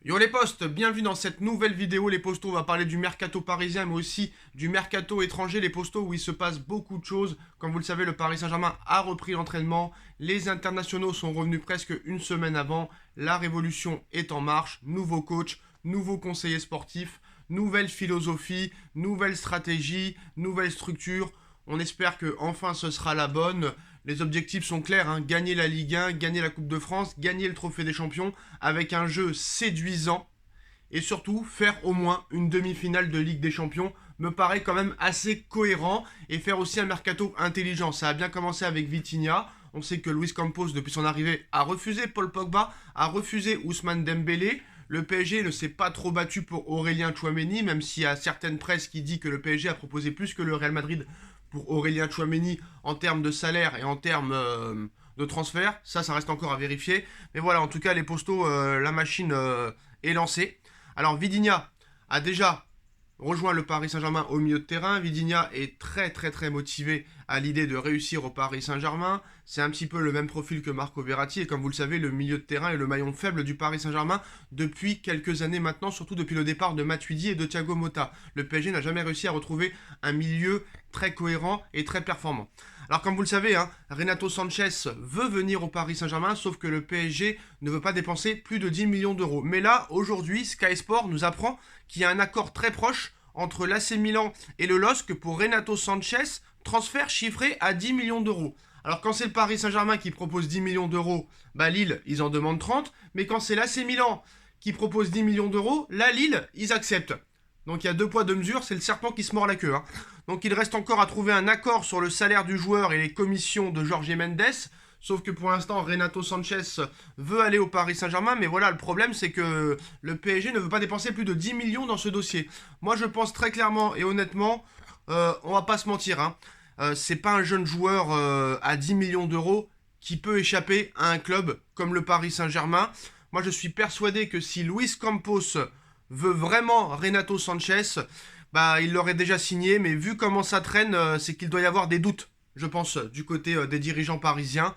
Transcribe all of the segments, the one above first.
Yo les postes, bienvenue dans cette nouvelle vidéo. Les postos, on va parler du mercato parisien mais aussi du mercato étranger. Les postos où il se passe beaucoup de choses. Comme vous le savez, le Paris Saint-Germain a repris l'entraînement. Les internationaux sont revenus presque une semaine avant. La révolution est en marche. Nouveau coach, nouveau conseiller sportif, nouvelle philosophie, nouvelle stratégie, nouvelle structure. On espère que enfin ce sera la bonne. Les objectifs sont clairs, hein. Gagner la Ligue 1, gagner la Coupe de France, gagner le Trophée des Champions avec un jeu séduisant et surtout faire au moins une demi-finale de Ligue des Champions me paraît quand même assez cohérent et faire aussi un mercato intelligent. Ça a bien commencé avec Vitinha. On sait que Luis Campos, depuis son arrivée, a refusé Paul Pogba, a refusé Ousmane Dembélé. Le PSG ne s'est pas trop battu pour Aurélien Tchouameni, même s'il y a certaines presses qui disent que le PSG a proposé plus que le Real Madrid pour Aurélien Tchouameni en termes de salaire et en termes de transfert. Ça reste encore à vérifier. Mais voilà, en tout cas, les postos, la machine est lancée. Alors, Vitinha a déjà rejoint le Paris Saint-Germain au milieu de terrain. Vitinha est très motivé à l'idée de réussir au Paris Saint-Germain. C'est un petit peu le même profil que Marco Verratti. Et comme vous le savez, le milieu de terrain est le maillon faible du Paris Saint-Germain depuis quelques années maintenant, surtout depuis le départ de Matuidi et de Thiago Motta. Le PSG n'a jamais réussi à retrouver un milieu très cohérent et très performant. Alors comme vous le savez, hein, Renato Sanchez veut venir au Paris Saint-Germain, sauf que le PSG ne veut pas dépenser plus de 10 millions d'euros. Mais là, aujourd'hui, Sky Sport nous apprend qu'il y a un accord très proche entre l'AC Milan et le LOSC pour Renato Sanchez, transfert chiffré à 10 millions d'euros. Alors quand c'est le Paris Saint-Germain qui propose 10 millions d'euros, bah Lille, ils en demandent 30, mais quand c'est l'AC Milan qui propose 10 millions d'euros, là Lille, ils acceptent. Donc il y a deux poids deux mesures, c'est le serpent qui se mord la queue. Hein. Donc il reste encore à trouver un accord sur le salaire du joueur et les commissions de Jorge Mendes. Sauf que pour l'instant, Renato Sanchez veut aller au Paris Saint-Germain. Mais voilà, le problème, c'est que le PSG ne veut pas dépenser plus de 10 millions dans ce dossier. Moi, je pense très clairement et honnêtement, on va pas se mentir. Hein, c'est pas un jeune joueur à 10 millions d'euros qui peut échapper à un club comme le Paris Saint-Germain. Moi, je suis persuadé que si Luis Campos veut vraiment Renato Sanchez, bah, il l'aurait déjà signé. Mais vu comment ça traîne, c'est qu'il doit y avoir des doutes, je pense, du côté des dirigeants parisiens.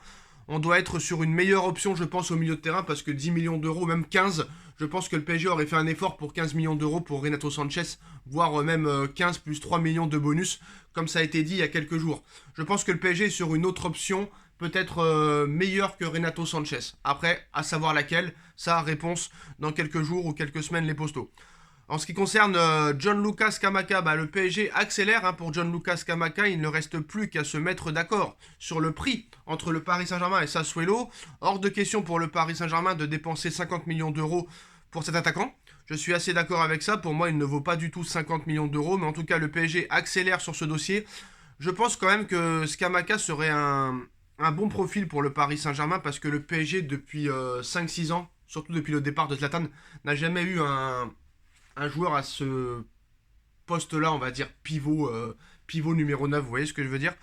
On doit être sur une meilleure option, je pense, au milieu de terrain, parce que 10 millions d'euros, même 15, je pense que le PSG aurait fait un effort pour 15 millions d'euros pour Renato Sanchez, voire même 15 plus 3 millions de bonus, comme ça a été dit il y a quelques jours. Je pense que le PSG est sur une autre option, peut-être meilleure que Renato Sanchez. Après, à savoir laquelle, ça, réponse dans quelques jours ou quelques semaines, les postos. En ce qui concerne Gianluca Scamacca, bah, le PSG accélère hein, pour Gianluca Scamacca. Il ne reste plus qu'à se mettre d'accord sur le prix entre le Paris Saint-Germain et Sassuolo. Hors de question pour le Paris Saint-Germain de dépenser 50 millions d'euros pour cet attaquant. Je suis assez d'accord avec ça. Pour moi, il ne vaut pas du tout 50 millions d'euros. Mais en tout cas, le PSG accélère sur ce dossier. Je pense quand même que Scamacca serait un bon profil pour le Paris Saint-Germain parce que le PSG, depuis 5-6 ans, surtout depuis le départ de Zlatan, n'a jamais eu un joueur à ce poste-là, on va dire pivot numéro 9, vous voyez ce que je veux dire.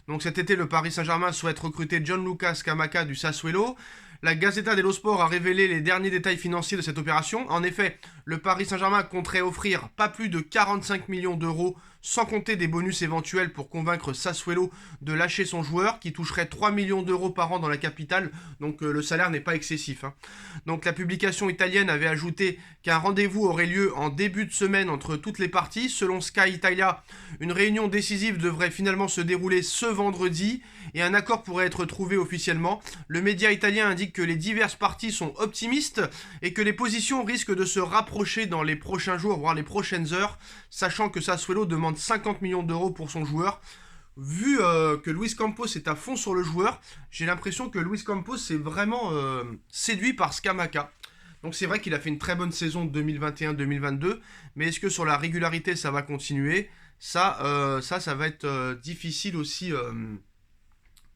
Donc cet été, le Paris Saint-Germain souhaite recruter Gianluca Scamacca du Sassuolo. La Gazzetta dello Sport a révélé les derniers détails financiers de cette opération. En effet, le Paris Saint-Germain compterait offrir pas plus de 45 millions d'euros, sans compter des bonus éventuels pour convaincre Sassuolo de lâcher son joueur, qui toucherait 3 millions d'euros par an dans la capitale, donc le salaire n'est pas excessif. Hein. Donc la publication italienne avait ajouté qu'un rendez-vous aurait lieu en début de semaine entre toutes les parties. Selon Sky Italia, une réunion décisive devrait finalement se dérouler ce vendredi, et un accord pourrait être trouvé officiellement. Le média italien indique que les diverses parties sont optimistes et que les positions risquent de se rapprocher dans les prochains jours, voire les prochaines heures, sachant que Sassuolo demande 50 millions d'euros pour son joueur. Vu que Luis Campos est à fond sur le joueur, j'ai l'impression que Luis Campos est vraiment séduit par Scamacca. Donc c'est vrai qu'il a fait une très bonne saison 2021-2022, mais est-ce que sur la régularité ça va continuer? Ça va être difficile aussi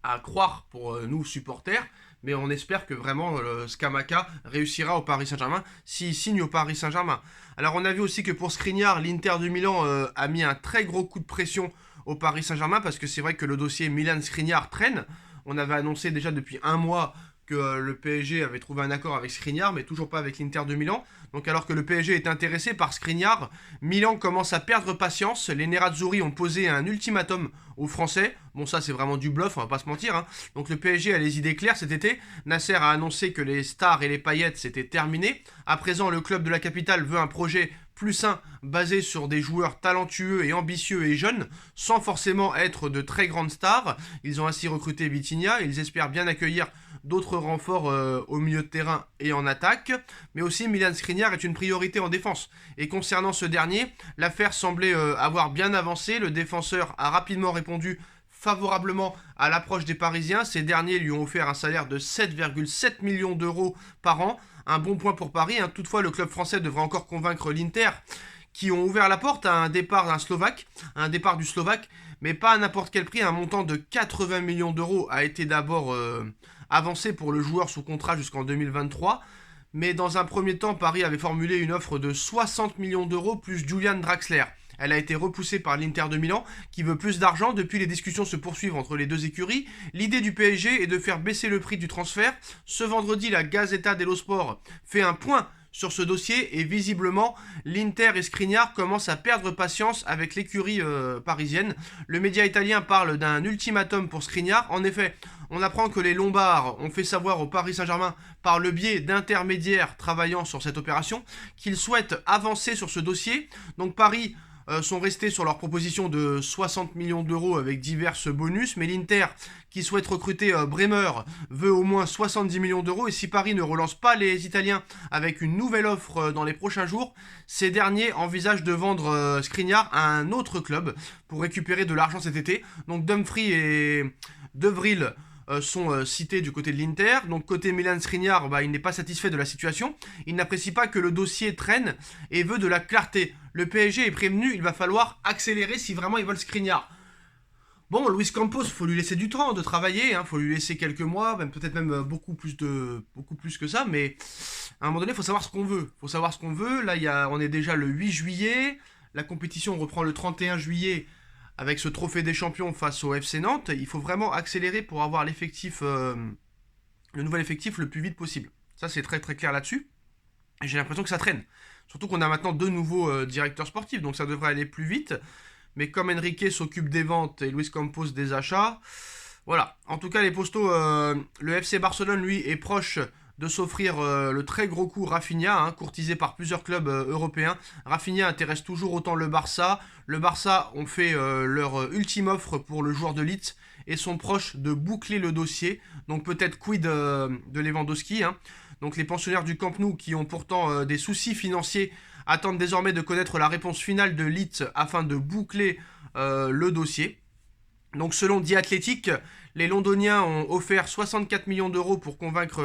à croire pour nous supporters, mais on espère que vraiment Scamacca réussira au Paris Saint-Germain s'il signe au Paris Saint-Germain. Alors on a vu aussi que pour Skriniar, l'Inter de Milan a mis un très gros coup de pression au Paris Saint-Germain parce que c'est vrai que le dossier Milan Skriniar traîne. On avait annoncé déjà depuis un mois que le PSG avait trouvé un accord avec Skriniar, mais toujours pas avec l'Inter de Milan. Donc alors que le PSG est intéressé par Skriniar, Milan commence à perdre patience. Les Nerazzurri ont posé un ultimatum aux Français. Bon, ça c'est vraiment du bluff, on va pas se mentir, hein. Donc le PSG a les idées claires cet été. Nasser a annoncé que les stars et les paillettes c'était terminé. À présent, le club de la capitale veut un projet plus sain, basé sur des joueurs talentueux et ambitieux et jeunes, sans forcément être de très grandes stars. Ils ont ainsi recruté Vitinha, ils espèrent bien accueillir d'autres renforts au milieu de terrain et en attaque, mais aussi Milan Skriniar est une priorité en défense. Et concernant ce dernier, l'affaire semblait avoir bien avancé, le défenseur a rapidement répondu favorablement à l'approche des Parisiens. Ces derniers lui ont offert un salaire de 7,7 millions d'euros par an. Un bon point pour Paris, hein. Toutefois, le club français devrait encore convaincre l'Inter, qui ont ouvert la porte à un départ du Slovaque, mais pas à n'importe quel prix. Un montant de 80 millions d'euros a été d'abord avancé pour le joueur sous contrat jusqu'en 2023. Mais dans un premier temps, Paris avait formulé une offre de 60 millions d'euros plus Julian Draxler. Elle a été repoussée par l'Inter de Milan, qui veut plus d'argent. Depuis, les discussions se poursuivent entre les deux écuries. L'idée du PSG est de faire baisser le prix du transfert. Ce vendredi, la Gazzetta dello Sport fait un point sur ce dossier et visiblement, l'Inter et Skriniar commencent à perdre patience avec l'écurie parisienne. Le média italien parle d'un ultimatum pour Skriniar. En effet, on apprend que les Lombards ont fait savoir au Paris Saint-Germain, par le biais d'intermédiaires travaillant sur cette opération, qu'ils souhaitent avancer sur ce dossier. Donc Paris sont restés sur leur proposition de 60 millions d'euros avec divers bonus, mais l'Inter, qui souhaite recruter Bremer, veut au moins 70 millions d'euros, et si Paris ne relance pas les Italiens avec une nouvelle offre dans les prochains jours, ces derniers envisagent de vendre Skriniar à un autre club pour récupérer de l'argent cet été. Donc Dumfries et De Vrij sont cités du côté de l'Inter. Donc côté Milan Skriniar, il n'est pas satisfait de la situation. Il n'apprécie pas que le dossier traîne et veut de la clarté. Le PSG est prévenu, il va falloir accélérer si vraiment ils veulent Skriniar. Bon, Luis Campos, faut lui laisser du temps de travailler, faut lui laisser quelques mois, peut-être même beaucoup plus que ça, mais à un moment donné, il faut savoir ce qu'on veut. Là, on est déjà le 8 juillet, la compétition reprend le 31 juillet avec ce trophée des champions face au FC Nantes. Il faut vraiment accélérer pour avoir le nouvel effectif le plus vite possible. Ça, c'est très très clair là-dessus. Et j'ai l'impression que ça traîne. Surtout qu'on a maintenant deux nouveaux directeurs sportifs, donc ça devrait aller plus vite. Mais comme Enrique s'occupe des ventes et Luis Campos des achats, voilà. En tout cas, les postos, le FC Barcelone, lui, est proche de s'offrir le très gros coup Rafinha, courtisé par plusieurs clubs européens. Rafinha intéresse toujours autant le Barça. Le Barça ont fait leur ultime offre pour le joueur de Leeds et sont proches de boucler le dossier. Donc peut-être quid de Lewandowski. Donc les pensionnaires du Camp Nou, qui ont pourtant des soucis financiers, attendent désormais de connaître la réponse finale de Leeds afin de boucler le dossier. Donc selon The Athletic, les Londoniens ont offert 64 millions d'euros pour convaincre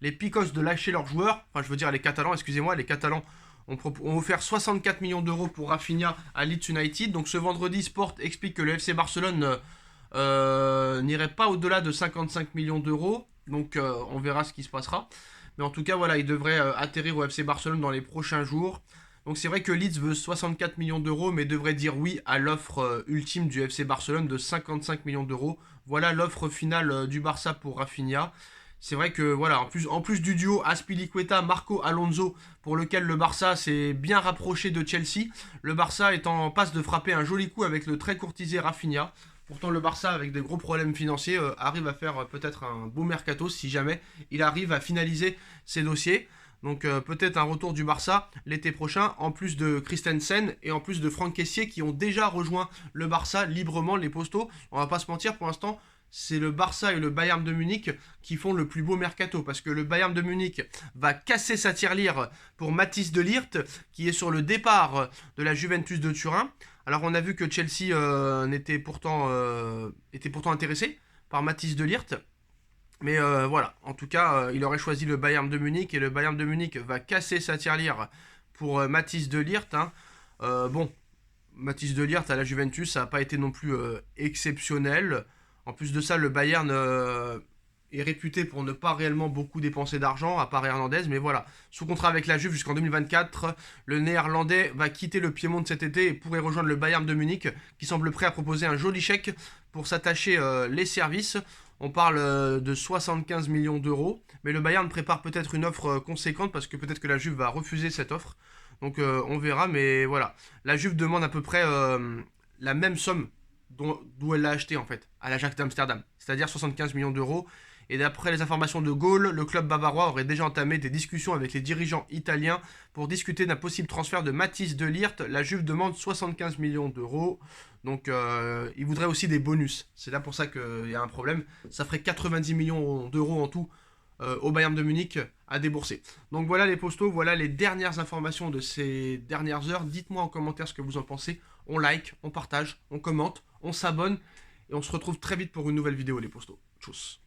les Picos de lâcher leurs joueurs. Enfin, je veux dire les Catalans, excusez-moi, les Catalans ont offert 64 millions d'euros pour Rafinha à Leeds United. Donc ce vendredi, Sport explique que le FC Barcelone n'irait pas au-delà de 55 millions d'euros. Donc on verra ce qui se passera. Mais en tout cas, voilà, il devrait atterrir au FC Barcelone dans les prochains jours. Donc c'est vrai que Leeds veut 64 millions d'euros, mais devrait dire oui à l'offre ultime du FC Barcelone de 55 millions d'euros. Voilà l'offre finale du Barça pour Rafinha. C'est vrai que voilà, en plus du duo Azpilicueta, Marco Alonso, pour lequel le Barça s'est bien rapproché de Chelsea, le Barça est en passe de frapper un joli coup avec le très courtisé Rafinha. Pourtant, le Barça, avec des gros problèmes financiers, arrive à faire peut-être un beau mercato si jamais il arrive à finaliser ses dossiers. Donc peut-être un retour du Barça l'été prochain, en plus de Christensen et en plus de Franck Kessié qui ont déjà rejoint le Barça librement, les postos. On va pas se mentir, pour l'instant, c'est le Barça et le Bayern de Munich qui font le plus beau mercato, parce que le Bayern de Munich va casser sa tirelire pour Mathys de Ligt, qui est sur le départ de la Juventus de Turin. Alors on a vu que Chelsea était pourtant intéressé par Mathys de Ligt. Mais voilà, en tout cas, il aurait choisi le Bayern de Munich, et le Bayern de Munich va casser sa tirelire pour Mathys de Ligt. Bon, Mathys de Ligt à la Juventus, ça n'a pas été non plus exceptionnel. En plus de ça, le Bayern est réputé pour ne pas réellement beaucoup dépenser d'argent, à part Hernandez. Mais voilà, sous contrat avec la Juve jusqu'en 2024, le Néerlandais va quitter le Piémont cet été et pourrait rejoindre le Bayern de Munich, qui semble prêt à proposer un joli chèque pour s'attacher les services. On parle de 75 millions d'euros, mais le Bayern prépare peut-être une offre conséquente parce que peut-être que la Juve va refuser cette offre. Donc on verra, mais voilà. La Juve demande à peu près la même somme d'où elle l'a acheté en fait, à l'Ajax d'Amsterdam, c'est-à-dire 75 millions d'euros. Et d'après les informations de Gaulle, le club bavarois aurait déjà entamé des discussions avec les dirigeants italiens pour discuter d'un possible transfert de Mathis de Ligt. La Juve demande 75 millions d'euros. Donc il voudrait aussi des bonus. C'est là pour ça qu'il y a un problème. Ça ferait 90 millions d'euros en tout au Bayern de Munich à débourser. Donc voilà les postos, voilà les dernières informations de ces dernières heures. Dites-moi en commentaire ce que vous en pensez. On like, on partage, on commente, on s'abonne. Et on se retrouve très vite pour une nouvelle vidéo les postos. Tchuss.